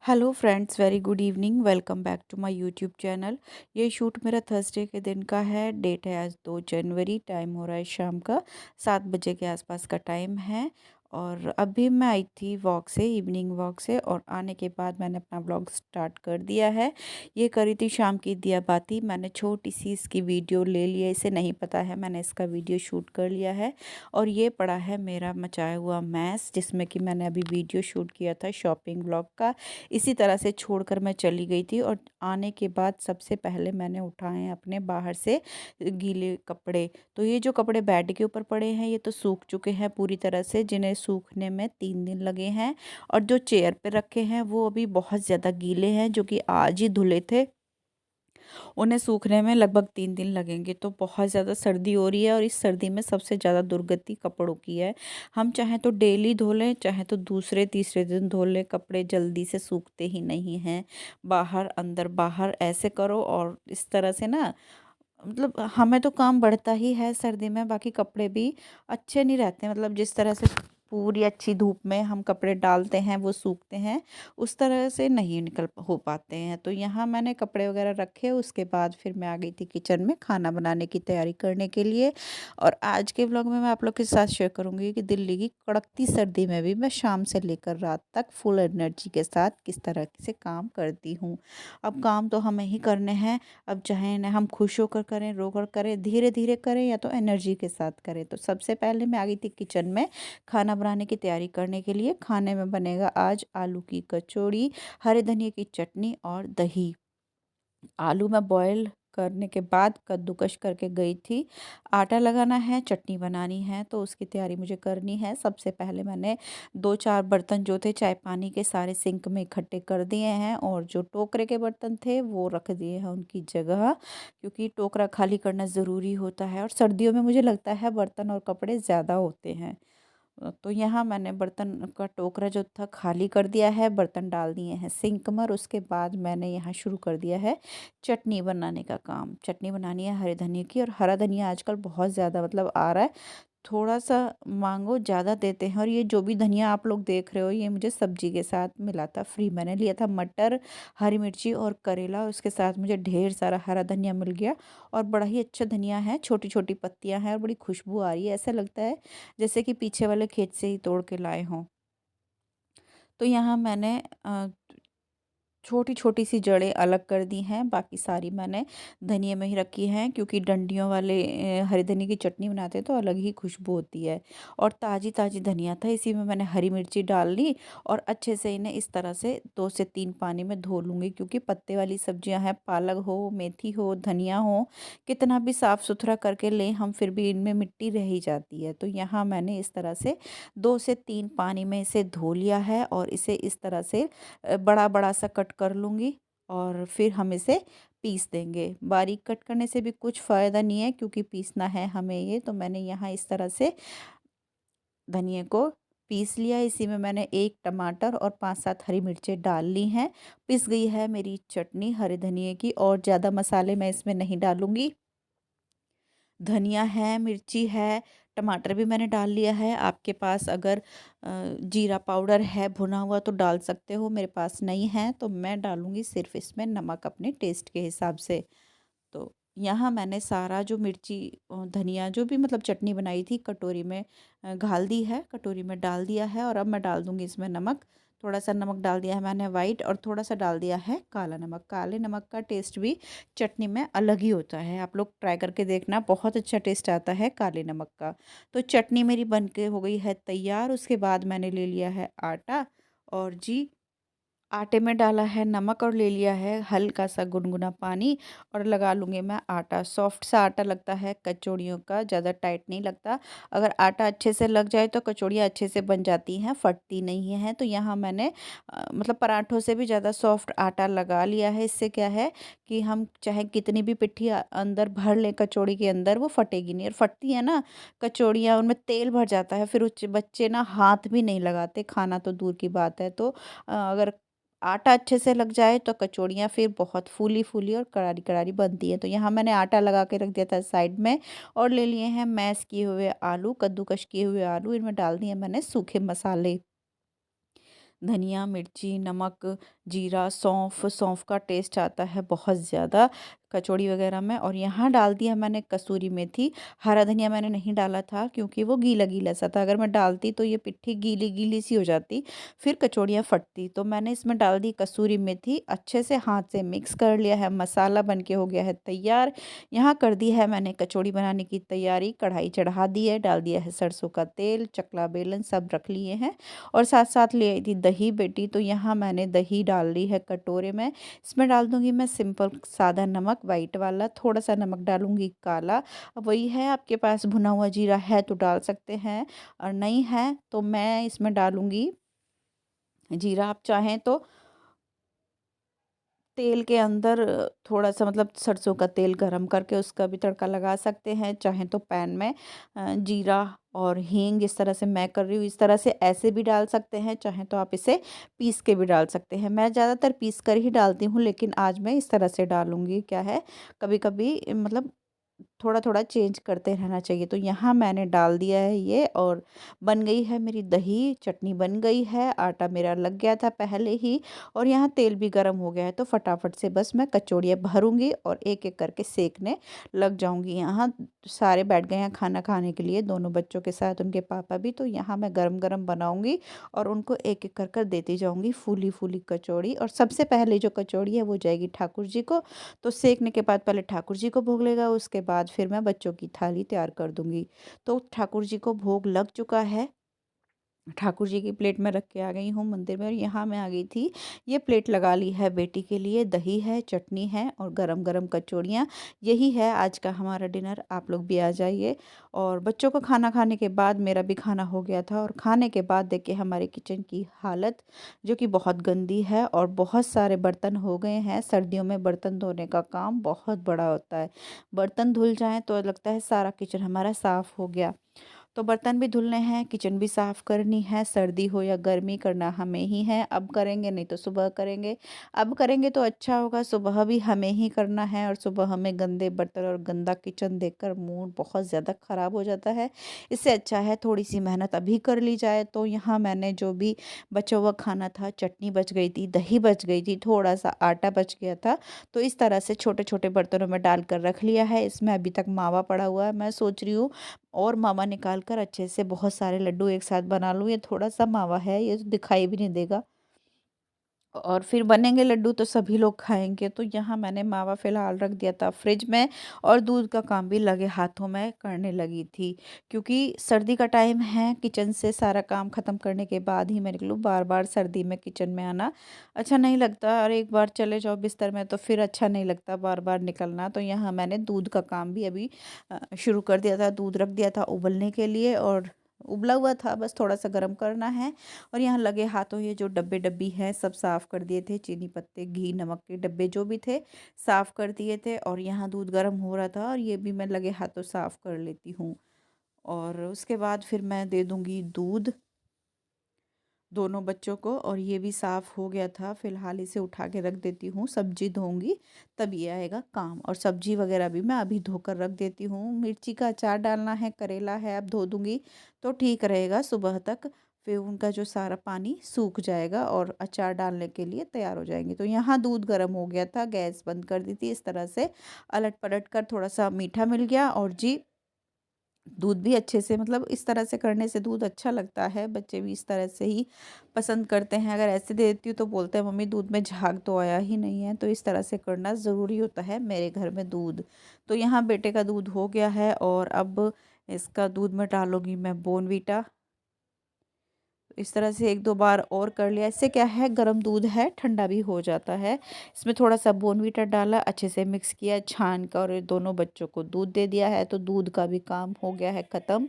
Hello friends, very good evening. Welcome back to my YouTube channel. ये shoot मेरा Thursday के दिन का है। डेट है आज 2 जनवरी। टाइम हो रहा है शाम का 7 बजे के आसपास का टाइम है। और अभी मैं आई थी वॉक से, इवनिंग वॉक से, और आने के बाद मैंने अपना व्लॉग स्टार्ट कर दिया है। ये करी थी शाम की दिया बाती। मैंने छोटी सी इसकी वीडियो ले लिया, इसे नहीं पता है, मैंने इसका वीडियो शूट कर लिया है। और ये पड़ा है मेरा मचाया हुआ मैस, जिसमें कि मैंने अभी वीडियो शूट किया था शॉपिंग व्लॉग का। इसी तरह से छोड़कर मैं चली गई थी। और आने के बाद सबसे पहले मैंने उठाए अपने बाहर से गीले कपड़े। तो ये जो कपड़े बेड के ऊपर पड़े हैं ये तो सूख चुके हैं पूरी तरह से, जिन्हें सूखने में 3 दिन लगे हैं। और जो चेयर पे रखे हैं वो अभी बहुत ज़्यादा गीले हैं, जो कि आज ही धुले थे। उन्हें सूखने में लगभग 3 दिन लगेंगे। तो बहुत ज़्यादा सर्दी हो रही है, और इस सर्दी में सबसे ज़्यादा दुर्गति कपड़ों की है। हम चाहे तो डेली धो लें, चाहे तो दूसरे तीसरे दिन धो लें, कपड़े जल्दी से सूखते ही नहीं हैं। बाहर अंदर बाहर ऐसे करो, और इस तरह से ना, मतलब हमें तो काम बढ़ता ही है सर्दी में, बाकी कपड़े भी अच्छे नहीं रहते। मतलब जिस तरह से पूरी अच्छी धूप में हम कपड़े डालते हैं वो सूखते हैं, उस तरह से नहीं निकल हो पाते हैं। तो यहाँ मैंने कपड़े वगैरह रखे, उसके बाद फिर मैं आ गई थी किचन में खाना बनाने की तैयारी करने के लिए। और आज के व्लॉग में मैं आप लोग के साथ शेयर करूँगी कि दिल्ली की कड़कती सर्दी में भी मैं शाम से लेकर रात तक फुल एनर्जी के साथ किस तरह से काम करती हूँ। अब काम तो हमें ही करने हैं। अब चाहे ना हम खुश होकर करें, रोकर करें, धीरे धीरे करें, या तो एनर्जी के साथ करें। तो सबसे पहले मैं आ गई थी किचन में खाना बनाने की तैयारी करने के लिए। खाने में बनेगा आज आलू की कचौड़ी, हरे धनिया की चटनी और दही। आलू में बॉयल करने के बाद कद्दूकस करके गई थी। आटा लगाना है, चटनी बनानी है, तो उसकी तैयारी मुझे करनी है। सबसे पहले मैंने 2-4 बर्तन जो थे चाय पानी के सारे सिंक में इकट्ठे कर दिए हैं, और जो टोकरे के बर्तन थे वो रख दिए हैं उनकी जगह, क्योंकि टोकरा खाली करना ज़रूरी होता है। और सर्दियों में मुझे लगता है बर्तन और कपड़े ज़्यादा होते हैं। तो यहाँ मैंने बर्तन का टोकरा जो था खाली कर दिया है, बर्तन डाल दिए हैं सिंक में, और उसके बाद मैंने यहाँ शुरू कर दिया है चटनी बनाने का काम। चटनी बनानी है हरे धनिया की, और हरा धनिया आजकल बहुत ज़्यादा मतलब आ रहा है। थोड़ा सा मांगो ज़्यादा देते हैं। और ये जो भी धनिया आप लोग देख रहे हो ये मुझे सब्जी के साथ मिला था फ्री। मैंने लिया था मटर, हरी मिर्ची और करेला, उसके साथ मुझे ढेर सारा हरा धनिया मिल गया। और बड़ा ही अच्छा धनिया है, छोटी छोटी पत्तियां हैं, और बड़ी खुशबू आ रही है। ऐसा लगता है जैसे कि पीछे वाले खेत से ही तोड़ के लाए हों। तो यहाँ मैंने छोटी छोटी सी जड़ें अलग कर दी हैं, बाकी सारी मैंने धनिए में ही रखी हैं, क्योंकि डंडियों वाले हरी धनिया की चटनी बनाते हैं तो अलग ही खुशबू होती है। और ताज़ी ताज़ी धनिया था, इसी में मैंने हरी मिर्ची डाल ली, और अच्छे से इन्हें इस तरह से 2 से 3 पानी में धो लूँगी, क्योंकि पत्ते वाली सब्जियां हैं, पालक हो, मेथी हो, धनिया हो, कितना भी साफ़ सुथरा करके लें हम फिर भी इनमें मिट्टी रह ही जाती है। तो यहाँ मैंने इस तरह से 2 से 3 पानी में इसे धो लिया है, और इसे इस तरह से बड़ा बड़ा सा कट कर लूँगी। और फिर हम इसे पीस देंगे। बारीक कट करने से भी कुछ फ़ायदा नहीं है, क्योंकि पीसना है हमें ये। तो मैंने यहाँ इस तरह से धनिए को पीस लिया। इसी में मैंने 1 टमाटर और 5-7 हरी मिर्चें डाल ली हैं। पिस गई है मेरी चटनी हरे धनिए की, और ज़्यादा मसाले मैं इसमें नहीं डालूँगी। धनिया है, मिर्ची है, टमाटर भी मैंने डाल लिया है। आपके पास अगर जीरा पाउडर है भुना हुआ तो डाल सकते हो, मेरे पास नहीं है तो मैं डालूँगी सिर्फ़ इसमें नमक अपने टेस्ट के हिसाब से। तो यहाँ मैंने सारा जो मिर्ची धनिया जो भी मतलब चटनी बनाई थी कटोरी में घाल दी है, कटोरी में डाल दिया है। और अब मैं डाल दूँगी इसमें नमक। थोड़ा सा नमक डाल दिया है मैंने वाइट, और थोड़ा सा डाल दिया है काला नमक। काले नमक का टेस्ट भी चटनी में अलग ही होता है, आप लोग ट्राई करके देखना, बहुत अच्छा टेस्ट आता है काले नमक का। तो चटनी मेरी बन के हो गई है तैयार। उसके बाद मैंने ले लिया है आटा, और जी आटे में डाला है नमक, और ले लिया है हल्का सा गुनगुना पानी, और लगा लूँगी मैं आटा। सॉफ्ट सा आटा लगता है कचौड़ियों का, ज़्यादा टाइट नहीं लगता। अगर आटा अच्छे से लग जाए तो कचौड़ियाँ अच्छे से बन जाती हैं, फटती नहीं हैं। तो यहाँ मैंने मतलब पराठों से भी ज़्यादा सॉफ्ट आटा लगा लिया है। इससे क्या है कि हम चाहे कितनी भी पिट्ठी अंदर भर लें कचौड़ी के अंदर, वो फटेगी नहीं। और फटती है ना कचौड़ियाँ, उनमें तेल भर जाता है, फिर उस बच्चे ना हाथ भी नहीं लगाते, खाना तो दूर की बात है। तो अगर आटा अच्छे से लग जाए तो कचौड़ियाँ फिर बहुत फूली फूली और करारी करारी बनती है। तो यहाँ मैंने आटा लगा के रख दिया था साइड में, और ले लिए हैं मैश किए हुए आलू, कद्दूकस किए हुए आलू, इनमें डाल दिए मैंने सूखे मसाले, धनिया, मिर्ची, नमक, जीरा, सौंफ। सौंफ का टेस्ट आता है बहुत ज़्यादा कचौड़ी वगैरह में। और यहाँ डाल दिया मैंने कसूरी मेथी। हरा धनिया मैंने नहीं डाला था क्योंकि वो गीला गीला सा था, अगर मैं डालती तो ये पिट्ठी गीली गीली सी हो जाती, फिर कचौड़ियाँ फटती। तो मैंने इसमें डाल दी कसूरी मेथी, अच्छे से हाथ से मिक्स कर लिया है, मसाला बन के हो गया है तैयार। यहाँ कर दी है मैंने कचौड़ी बनाने की तैयारी, कढ़ाई चढ़ा दी है, डाल दिया है सरसों का तेल, चकला बेलन सब रख लिए हैं। और साथ साथ ले आई थी दही बेटी, तो यहाँ मैंने दही डाल ली है कटोरे में। इसमें डाल दूंगी मैं सिंपल सादा नमक वाइट वाला, थोड़ा सा नमक डालूंगी काला। अब वही है, आपके पास भुना हुआ जीरा है तो डाल सकते हैं, और नहीं है तो मैं इसमें डालूंगी जीरा। आप चाहें तो तेल के अंदर थोड़ा सा मतलब सरसों का तेल गरम करके उसका भी तड़का लगा सकते हैं, चाहें तो पैन में जीरा और हींग, इस तरह से मैं कर रही हूँ, इस तरह से ऐसे भी डाल सकते हैं, चाहें तो आप इसे पीस के भी डाल सकते हैं। मैं ज़्यादातर पीस कर ही डालती हूँ, लेकिन आज मैं इस तरह से डालूँगी। क्या है, कभी कभी मतलब थोड़ा थोड़ा चेंज करते रहना चाहिए। तो यहाँ मैंने डाल दिया है ये, और बन गई है मेरी दही चटनी, बन गई है। आटा मेरा लग गया था पहले ही, और यहाँ तेल भी गर्म हो गया है, तो फटाफट से बस मैं कचौड़ियाँ भरूंगी और एक एक करके सेकने लग जाऊंगी। यहाँ सारे बैठ गए हैं खाना खाने के लिए, दोनों बच्चों के साथ उनके पापा भी। तो यहाँ मैं गरम गरम बनाऊंगी और उनको एक एक कर कर देती जाऊंगी फूली फूली कचौड़ी। और सबसे पहले जो कचौड़ी है वो जाएगी ठाकुर जी को। तो सेकने के बाद पहले ठाकुर जी को भोग लेगा, उसके बाद फिर मैं बच्चों की थाली तैयार कर दूंगी। तो ठाकुर जी को भोग लग चुका है, ठाकुर जी की प्लेट में रख के आ गई हूँ मंदिर में। और यहाँ मैं आ गई थी, ये प्लेट लगा ली है बेटी के लिए, दही है, चटनी है और गरम गरम कचौड़ियाँ। यही है आज का हमारा डिनर, आप लोग भी आ जाइए। और बच्चों को खाना खाने के बाद मेरा भी खाना हो गया था, और खाने के बाद देखिए हमारे किचन की हालत, जो कि बहुत गंदी है और बहुत सारे बर्तन हो गए हैं। सर्दियों में बर्तन धोने का काम बहुत बड़ा होता है, बर्तन धुल जाएं तो लगता है सारा किचन हमारा साफ़ हो गया। तो बर्तन भी धुलने हैं, किचन भी साफ़ करनी है, सर्दी हो या गर्मी करना हमें ही है। अब करेंगे नहीं तो सुबह करेंगे, अब करेंगे तो अच्छा होगा, सुबह भी हमें ही करना है। और सुबह हमें गंदे बर्तन और गंदा किचन देखकर मूड बहुत ज़्यादा ख़राब हो जाता है। इससे अच्छा है थोड़ी सी मेहनत अभी कर ली जाए। तो यहाँ मैंने जो भी बचा हुआ खाना था, चटनी बच गई थी, दही बच गई थी, थोड़ा सा आटा बच गया था, तो इस तरह से छोटे छोटे बर्तनों में डाल कर रख लिया है। इसमें अभी तक मावा पड़ा हुआ है, मैं सोच रही हूँ और मावा निकाल कर अच्छे से बहुत सारे लड्डू एक साथ बना लूँ। ये थोड़ा सा मावा है, ये तो दिखाई भी नहीं देगा, और फिर बनेंगे लड्डू तो सभी लोग खाएंगे। तो यहाँ मैंने मावा फ़िलहाल रख दिया था फ्रिज में, और दूध का काम भी लगे हाथों में करने लगी थी, क्योंकि सर्दी का टाइम है। किचन से सारा काम ख़त्म करने के बाद ही मैं निकलूँ, बार बार सर्दी में किचन में आना अच्छा नहीं लगता, और एक बार चले जाओ बिस्तर में तो फिर अच्छा नहीं लगता बार बार निकलना। तो यहाँ मैंने दूध का काम भी अभी शुरू कर दिया था, दूध रख दिया था उबलने के लिए, और उबला हुआ था, बस थोड़ा सा गर्म करना है। और यहाँ लगे हाथों ये जो डब्बे डब्बी हैं सब साफ़ कर दिए थे, चीनी पत्ते घी नमक के डब्बे जो भी थे साफ़ कर दिए थे। और यहाँ दूध गर्म हो रहा था, और ये भी मैं लगे हाथों साफ़ कर लेती हूँ। और उसके बाद फिर मैं दे दूँगी दूध दोनों बच्चों को। और ये भी साफ़ हो गया था, फ़िलहाल इसे उठा के रख देती हूँ, सब्जी धोऊंगी तब ये आएगा काम। और सब्जी वगैरह भी मैं अभी धोकर रख देती हूँ। मिर्ची का अचार डालना है, करेला है, अब धो दूँगी तो ठीक रहेगा सुबह तक, फिर उनका जो सारा पानी सूख जाएगा और अचार डालने के लिए तैयार हो जाएंगे। तो यहाँ दूध गर्म हो गया था, गैस बंद कर दी थी, इस तरह से अलट पलट कर थोड़ा सा मीठा मिल गया। और जी दूध भी अच्छे से, मतलब इस तरह से करने से दूध अच्छा लगता है, बच्चे भी इस तरह से ही पसंद करते हैं। अगर ऐसे दे देती हूँ तो बोलते हैं मम्मी दूध में झाग तो आया ही नहीं है। तो इस तरह से करना ज़रूरी होता है मेरे घर में दूध। तो यहाँ बेटे का दूध हो गया है, और अब इसका दूध में डालूंगी मैं बोर्नवीटा। इस तरह से एक दो बार और कर लिया, इससे क्या है गर्म दूध है ठंडा भी हो जाता है। इसमें थोड़ा सा बोर्नवीटा डाला, अच्छे से मिक्स किया, छान कर और दोनों बच्चों को दूध दे दिया है। तो दूध का भी काम हो गया है ख़त्म।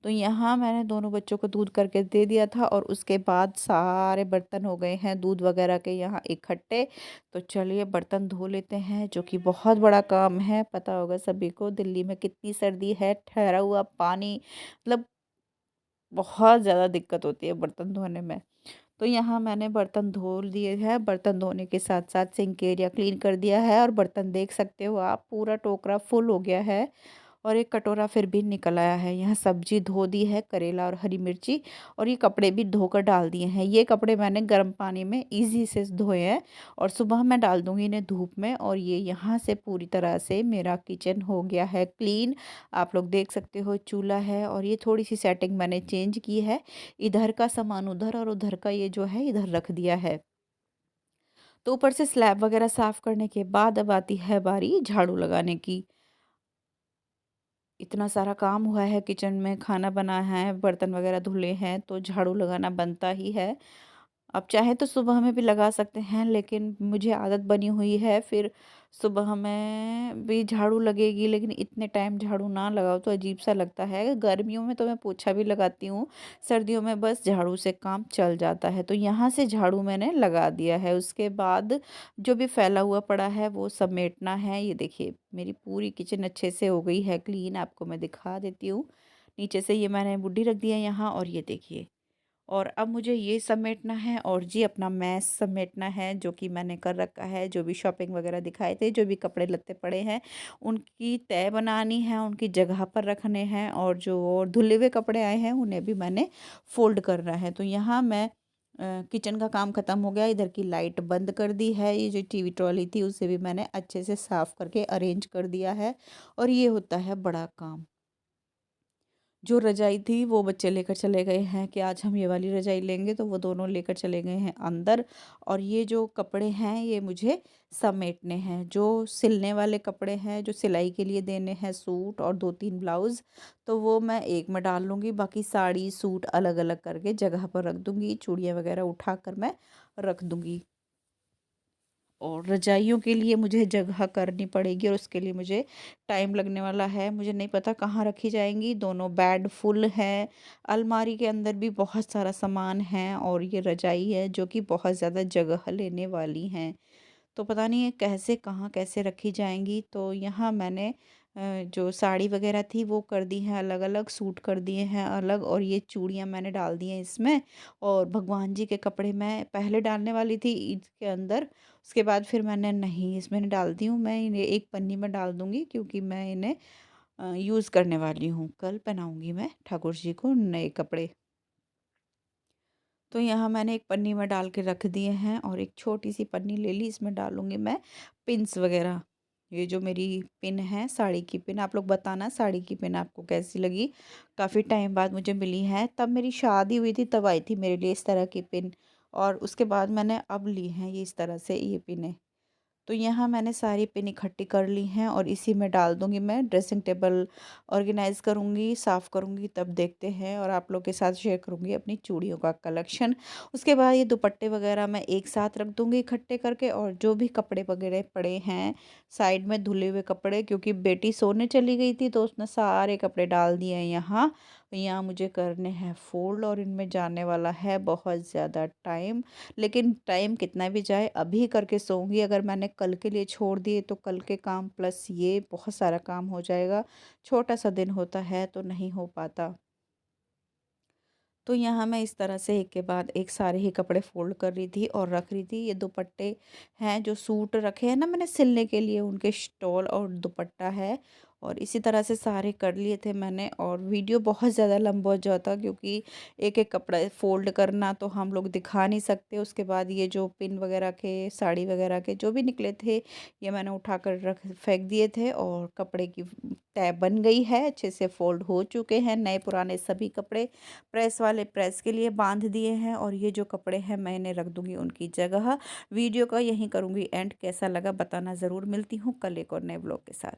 तो यहाँ मैंने दोनों बच्चों को दूध करके दे दिया था, और उसके बाद सारे बर्तन हो गए हैं दूध वगैरह के यहाँ इकट्ठे। तो चलिए बर्तन धो लेते हैं, जो कि बहुत बड़ा काम है। पता होगा सभी को दिल्ली में कितनी सर्दी है, ठहरा हुआ पानी, मतलब बहुत ज़्यादा दिक्कत होती है बर्तन धोने में। तो यहाँ मैंने बर्तन धो लिए हैं, बर्तन धोने के साथ साथ सिंक एरिया क्लीन कर दिया है, और बर्तन देख सकते हो आप पूरा टोकरा फुल हो गया है। और एक कटोरा फिर भी निकल आया है। यहाँ सब्जी धो दी है, करेला और हरी मिर्ची, और ये कपड़े भी धोकर डाल दिए हैं। ये कपड़े मैंने गर्म पानी में इजी से धोए हैं और सुबह मैं डाल दूँगी इन्हें धूप में। और ये यहाँ से पूरी तरह से मेरा किचन हो गया है क्लीन। आप लोग देख सकते हो चूल्हा है, और ये थोड़ी-सी सेटिंग मैंने चेंज की है। इधर का सामान उधर और उधर का ये जो है इधर रख दिया है। तो ऊपर से स्लैब वगैरह साफ़ करने के बाद अब आती है बारी झाड़ू लगाने की। इतना सारा काम हुआ है किचन में, खाना बना है, बर्तन वगैरह धुले हैं, तो झाड़ू लगाना बनता ही है। आप चाहें तो सुबह में भी लगा सकते हैं, लेकिन मुझे आदत बनी हुई है, फिर सुबह में भी झाड़ू लगेगी, लेकिन इतने टाइम झाड़ू ना लगाओ तो अजीब-सा लगता है। गर्मियों में तो मैं पोछा भी लगाती हूँ, सर्दियों में बस झाड़ू से काम चल जाता है। तो यहाँ से झाड़ू मैंने लगा दिया है, उसके बाद जो भी फैला हुआ पड़ा है वो समेटना है। ये देखिए मेरी पूरी किचन अच्छे से हो गई है क्लीन, आपको मैं दिखा देती हूँ। नीचे से ये मैंने बुड्डी रख दी है यहाँ, और ये देखिए। और अब मुझे ये समेटना है और जी अपना मैस समेटना है, जो कि मैंने कर रखा है। जो भी शॉपिंग वगैरह दिखाए थे, जो भी कपड़े लत्ते पड़े हैं, उनकी तह बनानी है, उनकी जगह पर रखने हैं, और जो और धुले हुए कपड़े आए हैं उन्हें भी मैंने फ़ोल्ड करना है। तो यहाँ मैं किचन का काम ख़त्म हो गया, इधर की लाइट बंद कर दी है। ये जो टीवी ट्रॉली थी उसे भी मैंने अच्छे से साफ़ करके अरेंज कर दिया है, और ये होता है बड़ा काम। जो रज़ाई थी वो बच्चे लेकर चले गए हैं कि आज हम ये वाली रज़ाई लेंगे, तो वो दोनों लेकर चले गए हैं अंदर। और ये जो कपड़े हैं ये मुझे समेटने हैं। जो सिलने वाले कपड़े हैं, जो सिलाई के लिए देने हैं, सूट और 2-3 ब्लाउज़, तो वो मैं एक में डाल लूँगी। बाकी साड़ी, सूट अलग-अलग करके जगह पर रख दूँगी। चूड़ियाँ वगैरह उठाकर मैं रख दूँगी। और रजाइयों के लिए मुझे जगह करनी पड़ेगी, और उसके लिए मुझे टाइम लगने वाला है। मुझे नहीं पता कहाँ रखी जाएँगी, दोनों बेड फुल हैं, अलमारी के अंदर भी बहुत सारा सामान है, और ये रजाई है जो कि बहुत ज़्यादा जगह लेने वाली हैं। तो पता नहीं है कैसे कहाँ कैसे रखी जाएँगी। तो यहाँ मैंने जो साड़ी वग़ैरह थी वो कर दी हैं अलग-अलग, सूट कर दिए हैं अलग, और ये चूड़ियाँ मैंने डाल दी हैं इसमें। और भगवान जी के कपड़े मैं पहले डालने वाली थी ईद के अंदर, उसके बाद फिर मैंने नहीं इसमें डाल दी हूँ। मैं इन्हें एक पन्नी में डाल दूँगी, क्योंकि मैं इन्हें यूज़ करने वाली हूँ। कल पहनाऊँगी मैं ठाकुर जी को नए कपड़े। तो यहाँ मैंने एक पन्नी में डाल के रख दिए हैं, और एक छोटी-सी पन्नी ले ली, इसमें डालूँगी मैं पिन्स वग़ैरह। ये जो मेरी पिन है, साड़ी की पिन, आप लोग बताना साड़ी की पिन आपको कैसी लगी? काफ़ी टाइम बाद मुझे मिली हैं, तब मेरी शादी हुई थी तब आई थी मेरे लिए इस तरह की पिन, और उसके बाद मैंने अब ली हैं ये इस तरह से ये पिनें। तो यहाँ मैंने सारी पिन इकट्ठी कर ली हैं, और इसी में डाल दूँगी मैं। ड्रेसिंग टेबल ऑर्गेनाइज़ करूँगी, साफ़ करूँगी, तब देखते हैं, और आप लोग के साथ शेयर करूँगी अपनी चूड़ियों का कलेक्शन। उसके बाद ये दुपट्टे वग़ैरह मैं एक साथ रख दूँगी इकट्ठे करके, और जो भी कपड़े वग़ैरह पड़े हैं साइड में धुले हुए कपड़े, क्योंकि बेटी सोने चली गई थी तो उसने सारे कपड़े डाल दिए हैं यहाँ। यहाँ मुझे करने हैं फ़ोल्ड, और इनमें जाने वाला है बहुत ज़्यादा टाइम। लेकिन टाइम कितना भी जाए अभी करके सोऊंगी। अगर मैंने कल के लिए छोड़ दिए तो कल के काम प्लस ये बहुत सारा काम हो जाएगा। छोटा सा दिन होता है तो नहीं हो पाता। तो यहाँ मैं इस तरह से एक के बाद एक सारे ही कपड़े फ़ोल्ड कर रही थी और रख रही थी। ये दुपट्टे हैं जो सूट रखे हैं ना मैंने सिलने के लिए, उनके स्टॉल और दुपट्टा है, और इसी तरह से सारे कर लिए थे मैंने। और वीडियो बहुत ज़्यादा लंबा हो जाता, क्योंकि एक-एक कपड़ा फ़ोल्ड करना तो हम लोग दिखा नहीं सकते। उसके बाद ये जो पिन वगैरह के, साड़ी वगैरह के जो भी निकले थे, ये मैंने उठाकर रख फेंक दिए थे, और कपड़े की तह बन गई है, अच्छे से फ़ोल्ड हो चुके हैं। नए पुराने सभी कपड़े प्रेस वाले प्रेस के लिए बांध दिए हैं, और ये जो कपड़े हैं मैंने रख दूँगी उनकी जगह। वीडियो का यहीं करूँगी एंड। कैसा लगा बताना ज़रूर। मिलती हूँ कल एक और नए ब्लॉग के साथ।